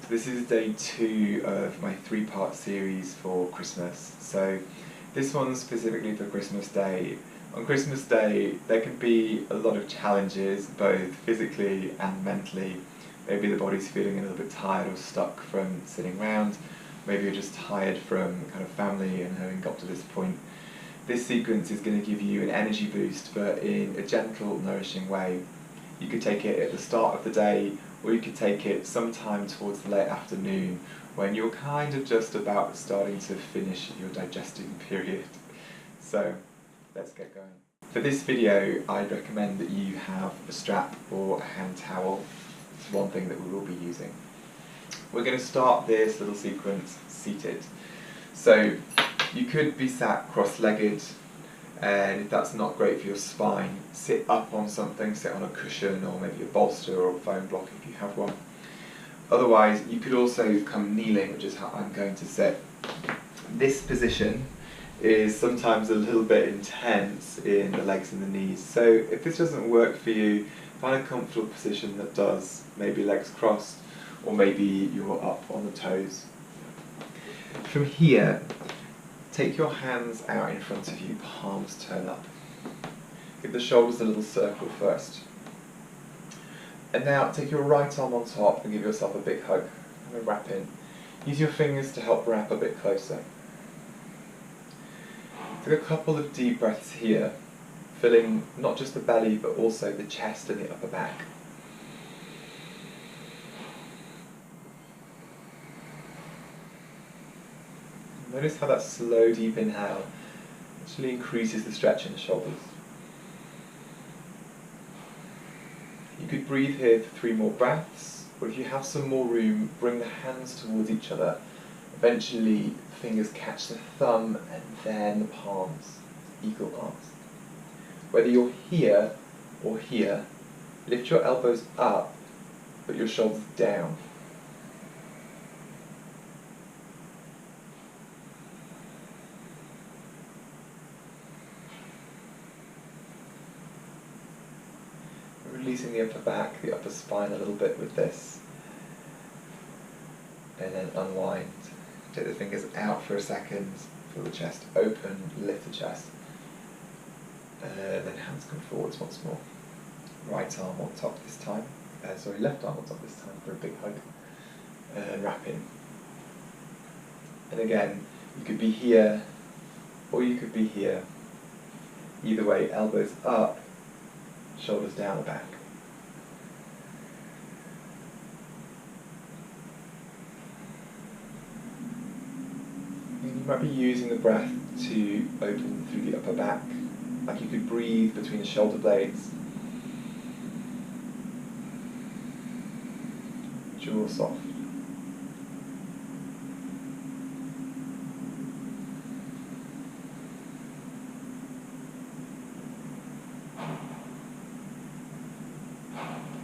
So this is day 2 of my 3-part series for Christmas. So this one's specifically for Christmas Day. On Christmas Day there can be a lot of challenges, both physically and mentally. Maybe the body's feeling a little bit tired or stuck from sitting around. Maybe you're just tired from kind of family and having got to this point. This sequence is going to give you an energy boost, but in a gentle, nourishing way. You could take it at the start of the day, or you could take it sometime towards the late afternoon when you're kind of just about starting to finish your digesting period. So let's get going. For this video, I'd recommend that you have a strap or a hand towel. It's one thing that we will be using. We're going to start this little sequence seated. So you could be sat cross-legged, and if that's not great for your spine, sit up on something, sit on a cushion or maybe a bolster or a foam block if you have one. Otherwise, you could also come kneeling, which is how I'm going to sit. This position is sometimes a little bit intense in the legs and the knees, so if this doesn't work for you, find a comfortable position that does, maybe legs crossed, or maybe you're up on the toes. From here, take your hands out in front of you, palms turn up. Give the shoulders a little circle first. And now take your right arm on top and give yourself a big hug. Have a wrap in. Use your fingers to help wrap a bit closer. Take a couple of deep breaths here, filling not just the belly but also the chest and the upper back. Notice how that slow, deep inhale actually increases the stretch in the shoulders. You could breathe here for 3 more breaths, or if you have some more room, bring the hands towards each other. Eventually, fingers catch the thumb and then the palms, eagle arms. Whether you're here or here, lift your elbows up, but your shoulders down. Releasing the upper back, the upper spine a little bit with this. And then unwind. Take the fingers out for a second, feel the chest open, lift the chest. And then hands come forwards once more. Right arm on top this time. Left arm on top this time for a big hug. And wrap in. And again, you could be here, or you could be here. Either way, elbows up, shoulders down the back. And you might be using the breath to open through the upper back, like you could breathe between the shoulder blades. Jaw soft.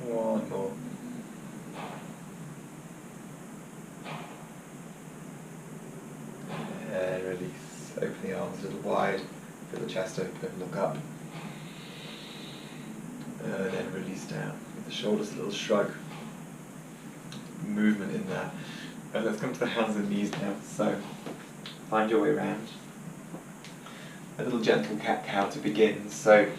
One more. And release. Open the arms a little wide. Feel the chest open. Look up. And then release down. Give the shoulders a little shrug. Movement in there. And let's come to the hands and knees now. So find your way around. A little gentle cat-cow to begin. So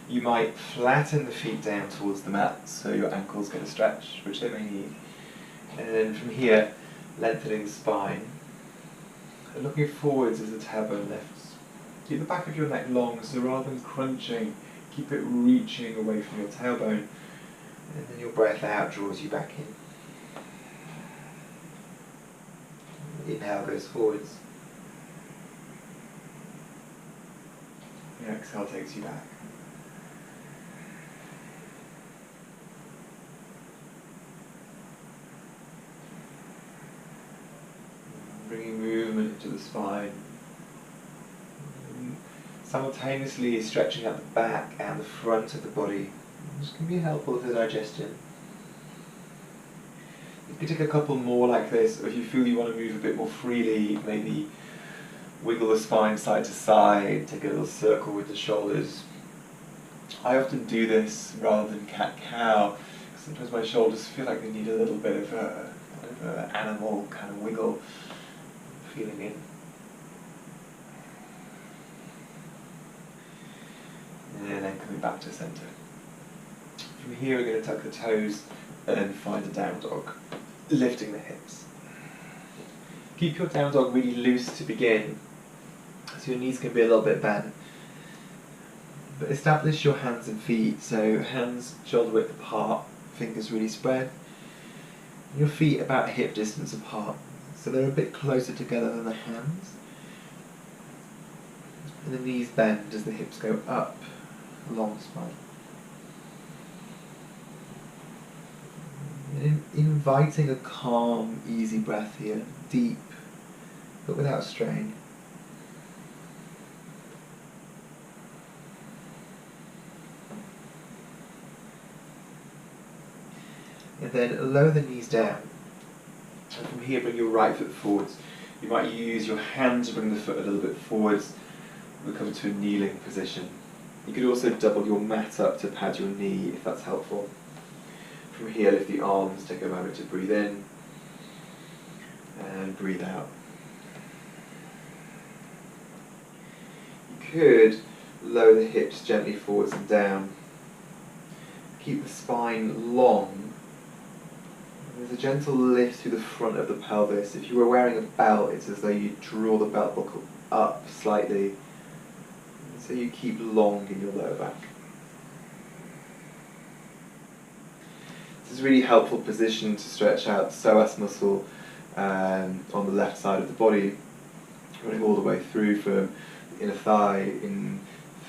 you might flatten the feet down towards the mat so your ankles get a stretch, which they may need. And then from here, lengthening the spine. And looking forwards as the tailbone lifts. Keep the back of your neck long, so rather than crunching, keep it reaching away from your tailbone. And then your breath out draws you back in. The inhale goes forwards. The exhale takes you back. Bringing movement into the spine. Simultaneously stretching out the back and the front of the body. This can be helpful to digestion. You can take a couple more like this, or if you feel you want to move a bit more freely, maybe wiggle the spine side to side, take a little circle with the shoulders. I often do this rather than cat-cow, because sometimes my shoulders feel like they need a little bit of a animal kind of wiggle, feeling in. And then coming back to centre. From here we're going to tuck the toes and then find a down dog, lifting the hips. Keep your down dog really loose to begin, so your knees can be a little bit bent. But establish your hands and feet, so hands shoulder width apart, fingers really spread. Your feet about hip distance apart, so they're a bit closer together than the hands. And the knees bend as the hips go up, long spine. Inviting a calm, easy breath here, deep, but without strain. And then lower the knees down. And from here, bring your right foot forwards. You might use your hand to bring the foot a little bit forwards. We'll come to a kneeling position. You could also double your mat up to pad your knee if that's helpful. From here, lift the arms, take a moment to breathe in and breathe out. You could lower the hips gently forwards and down. Keep the spine long. There's a gentle lift through the front of the pelvis. If you were wearing a belt, it's as though you draw the belt buckle up slightly, so you keep long in your lower back. This is a really helpful position to stretch out the psoas muscle on the left side of the body, running all the way through from the inner thigh,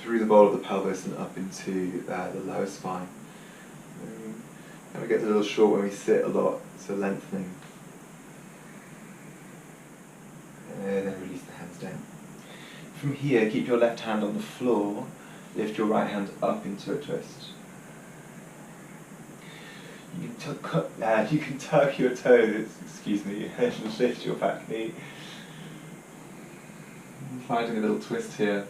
through the bowl of the pelvis and up into the lower spine. And it gets a little short when we sit a lot, so lengthening. And then release the hands down. From here, keep your left hand on the floor, lift your right hand up into a twist. You can tuck your toes, and lift your back knee. Finding a little twist here.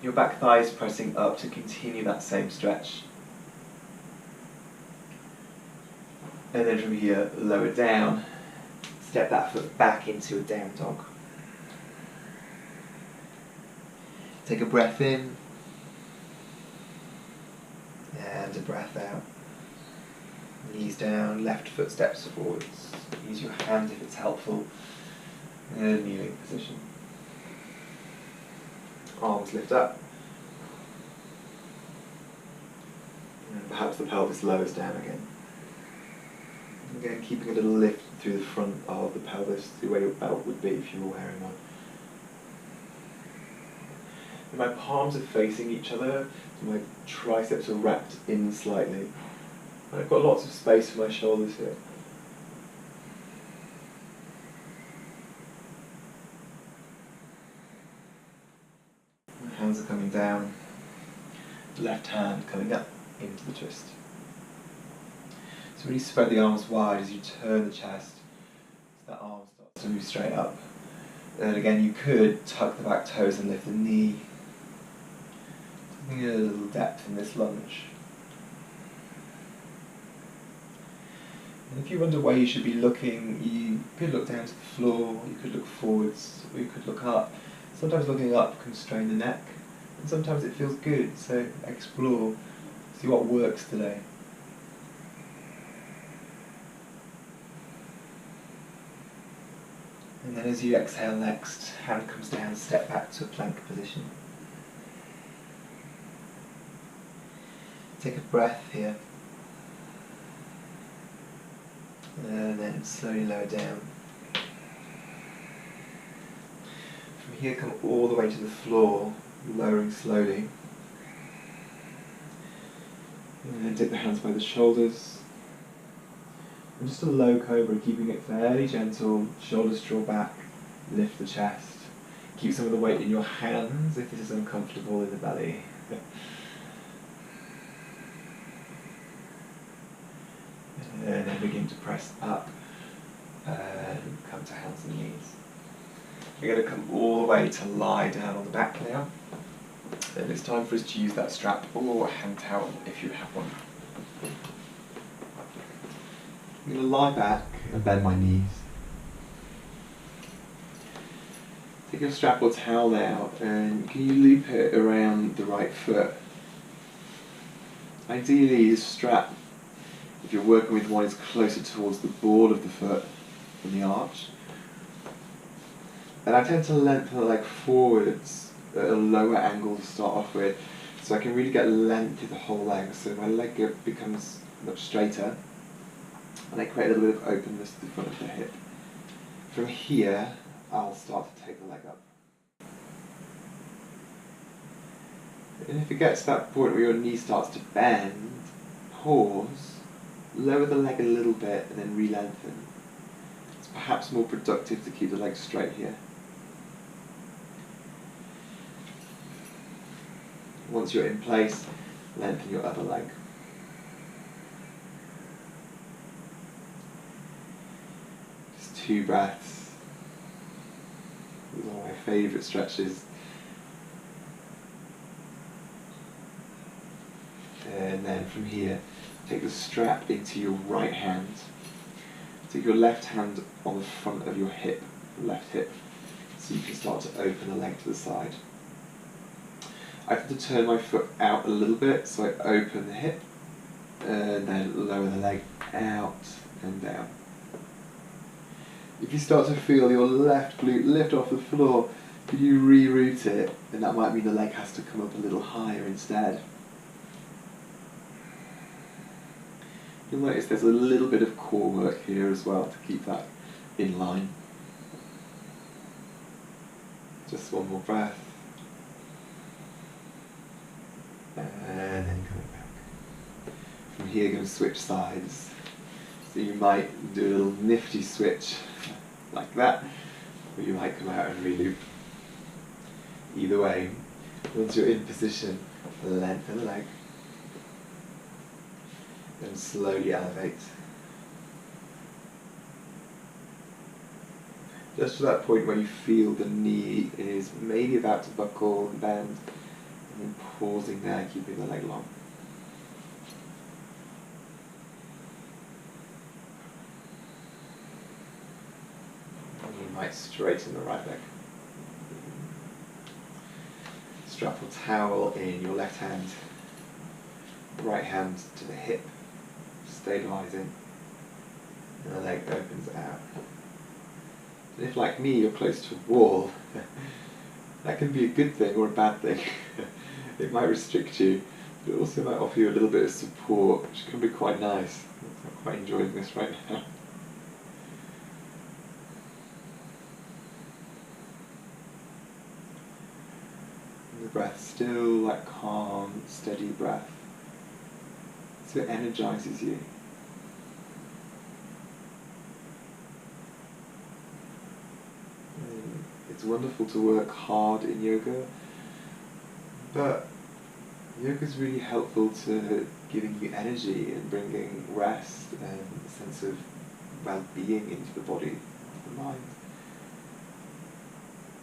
Your back thigh is pressing up to continue that same stretch. And then from here, lower down, step that foot back into a down dog. Take a breath in, and a breath out. Knees down, left foot steps forwards. Use your hand if it's helpful. And kneeling position. Arms lift up. And perhaps the pelvis lowers down again. Again, keeping a little lift through the front of the pelvis, through where your belt would be if you were wearing one. And my palms are facing each other, so my triceps are wrapped in slightly. And I've got lots of space for my shoulders here. My hands are coming down, left hand coming up into the twist. So really spread the arms wide as you turn the chest, so that arm starts to move straight up. And then again, you could tuck the back toes and lift the knee. Something a little depth in this lunge. And if you wonder where you should be looking, you could look down to the floor, you could look forwards, or you could look up. Sometimes looking up can strain the neck, and sometimes it feels good, so explore, see what works today. And then as you exhale next, hand comes down, step back to a plank position. Take a breath here. And then slowly lower down. From here, come all the way to the floor, lowering slowly. And then take the hands by the shoulders. And just a low cobra, keeping it fairly gentle, shoulders draw back, lift the chest. Keep some of the weight in your hands if this is uncomfortable in the belly. And then begin to press up and come to hands and knees. We're going to come all the way to lie down on the back now. And it's time for us to use that strap or hand towel if you have one. I'm going to lie back and bend my knees. Take your strap or towel out and can you loop it around the right foot? Ideally, the strap, if you're working with one, is closer towards the ball of the foot than the arch. And I tend to lengthen the leg forwards at a lower angle to start off with, so I can really get length through the whole leg, so my leg becomes much straighter, and I create a little bit of openness to the front of the hip. From here, I'll start to take the leg up. And if it gets to that point where your knee starts to bend, pause, lower the leg a little bit, and then re-lengthen. It's perhaps more productive to keep the leg straight here. Once you're in place, lengthen your other leg. Just 2 breaths. These are my favourite stretches. And then from here, take the strap into your right hand. Take your left hand on the front of your hip, left hip, so you can start to open the leg to the side. I have to turn my foot out a little bit, so I open the hip, and then lower the leg out and down. If you start to feel your left glute lift off the floor, you reroute it, and that might mean the leg has to come up a little higher instead. You'll notice there's a little bit of core work here as well to keep that in line. Just one more breath. And then coming back. From here, going to switch sides. So you might do a little nifty switch like that, or you might come out and re-loop. Either way, once you're in position, lengthen the leg. Then slowly elevate. Just to that point where you feel the knee is maybe about to buckle and bend, and then pausing there, keeping the leg long. And you might straighten the right leg. Strap a towel in your left hand, right hand to the hip, stabilizing, and the leg opens out. And if, like me, you're close to a wall, that can be a good thing or a bad thing. It might restrict you, but it also might offer you a little bit of support, which can be quite nice. I'm quite enjoying this right now. And the breath still that calm, steady breath. So it energizes you. And it's wonderful to work hard in yoga, but yoga is really helpful to giving you energy and bringing rest and a sense of well-being into the body, into the mind.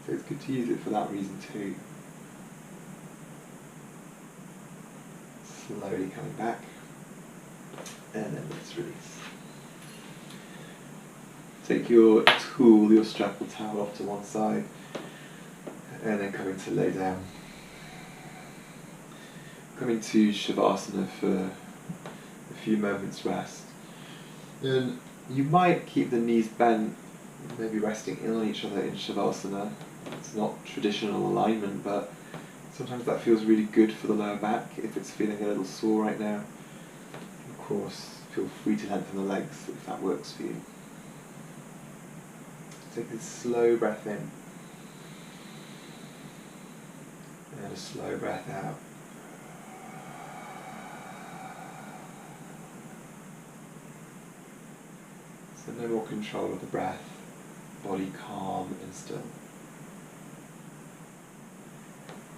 So it's good to use it for that reason too. Slowly coming back. And then let's release. Take your tool, your strap or towel off to one side, and then coming to lay down. Coming to Shavasana for a few moments rest. And you might keep the knees bent, maybe resting in on each other in Shavasana. It's not traditional alignment, but sometimes that feels really good for the lower back if it's feeling a little sore right now. Of course, feel free to lengthen the legs if that works for you. Take a slow breath in, and a slow breath out. So no more control of the breath, body calm and still.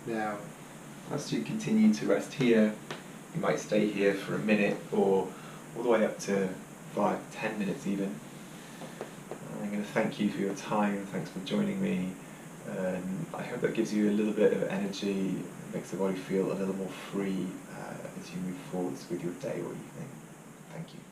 Now, as you continue to rest here, you might stay here for a minute or all the way up to 5-10 minutes even. I'm going to thank you for your time, thanks for joining me. I hope that gives you a little bit of energy, makes the body feel a little more free as you move forwards with your day or evening. Thank you.